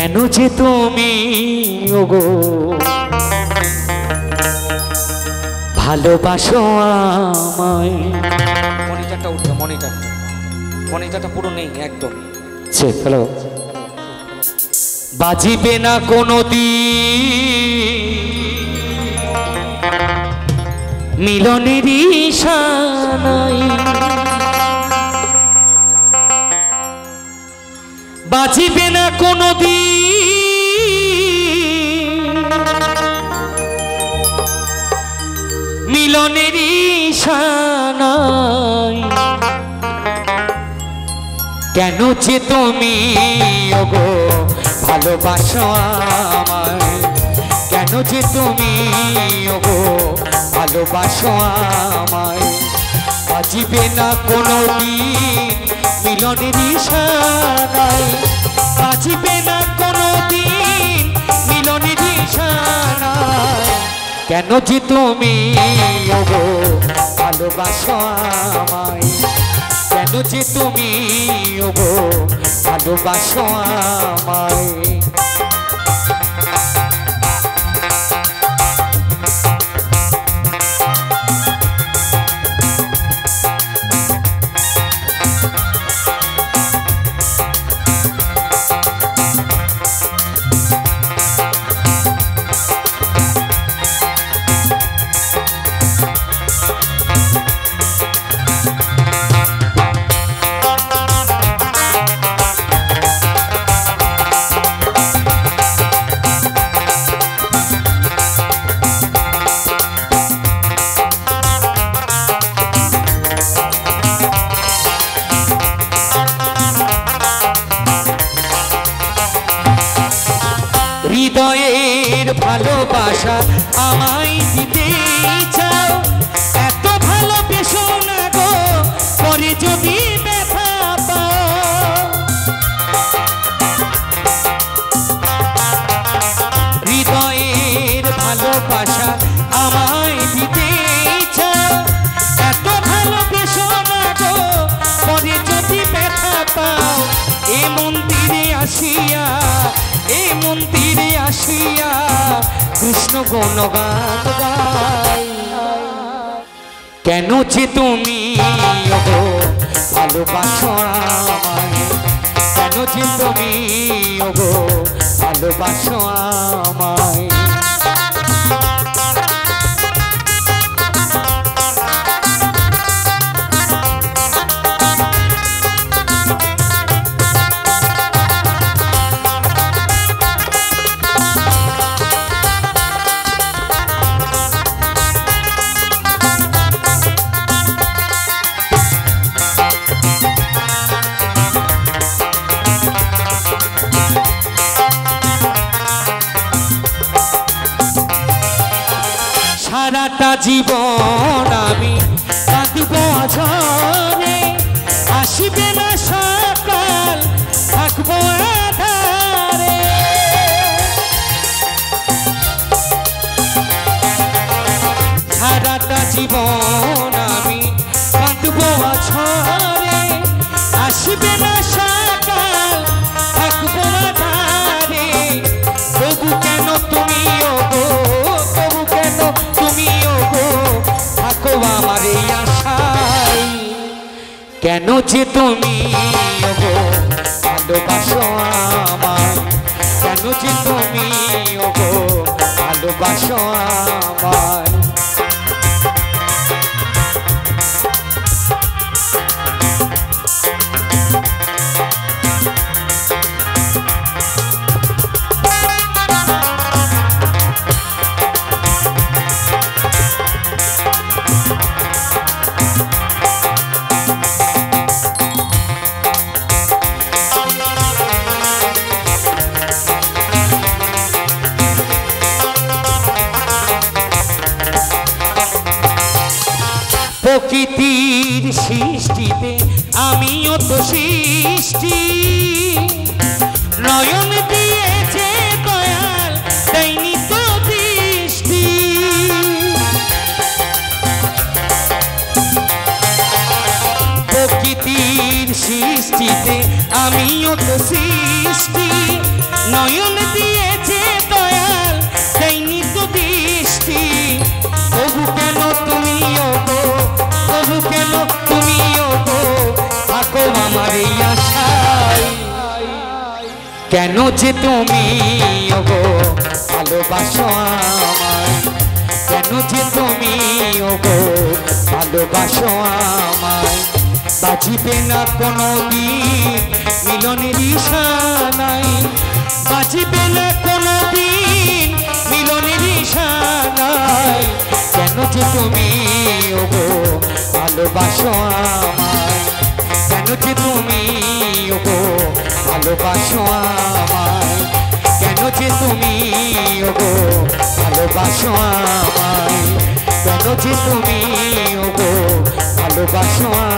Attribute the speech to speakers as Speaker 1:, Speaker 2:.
Speaker 1: কেন যে তুমি ওগো ভালোবাসো আমায়।
Speaker 2: মনিটরটা উঠবে, মনিটরটা পুরো নেই একদম।
Speaker 1: হ্যালো, বাজিবে না কোনোদিন মিলনের ইশারায়, বাজিবে না কোনোদিন মিলনের ইশারায়। কেন যে তুমি ওগো ভালোবাসো আমায়, কেন যে তুমি ওগো ভালোবাসো আমায়। বাজিবে না কোনোদিন মিলনের ইশারায়, বাজিবে না কোনোদিন মিলনের ইশারায়। কেন যে তুমি ওগো ভালোবাসো আমায়, কেন যে তুমি ওগো ভালোবাসো আমায়। হৃদয়ের ভালোবাসা আমায় দিতে চাও, এত ভালোবেসো না গো পরে যদি ব্যথা পাও। হৃদয়ের ভালোবাসা আমায় দিতে চাও, এত ভালোবেসো না গো পরে যদি ব্যথা পাও। এ মন্দিরে আসিয়া, এ মন্দিরে আসিয়া কৃষ্ণ গুণগান গাই। কেন যে তুমি ওগো ভালোবাসো আমায়, কেন যে তুমি ওগো ভালোবাসো আমায়। সারাটা জীবন আমি কাঁদব ঝরে, আসিবে না সকাল থাকবো আধারে। সারাটা জীবন আমি কাঁদব ঝরে, আসিবে না সকাল থাকবো আধারে। তবু কেন তুমি ওগো, তবু কেন তুমি ওগো থাকো আমার এই আশায়। কেন যে তুমি ওগো ভালোবাসো আমায়, কেন যে তুমি ওগো ভালোবাসো আমায়। প্রকৃতির সৃষ্টিতে আমিও তো সৃষ্টি, নয়ন দিয়েছে দয়াল দেয়নি তো দৃষ্টি। প্রকৃতির সৃষ্টিতে আমিও তো সৃষ্টি, নয়ন দিয়েছে দয়াল দেয়নি তো দৃষ্টি, তবু কেন তুমি ওগো, তবু কেন তুমি ওগো থাকো আমার এই আশায়। কেন যে তুমি ওগো ভালোবাসো আমায়, কেন যে তুমি ওগো ভালোবাসো আমায়। বাজিবে না কোনো দিন মিলনের নিশানায়, বাজিবে না কোনো দিন মিলনের নিশানায়। কেন যে তুমি ওগো ভালোবাসো আমায়, কেন যে তুমি ওগো ভালোবাসো আমায়, কেন যে তুমি ওগো ভালোবাসো আমায়, কেন যে তুমি ওগো ভালোবাসো আমায়।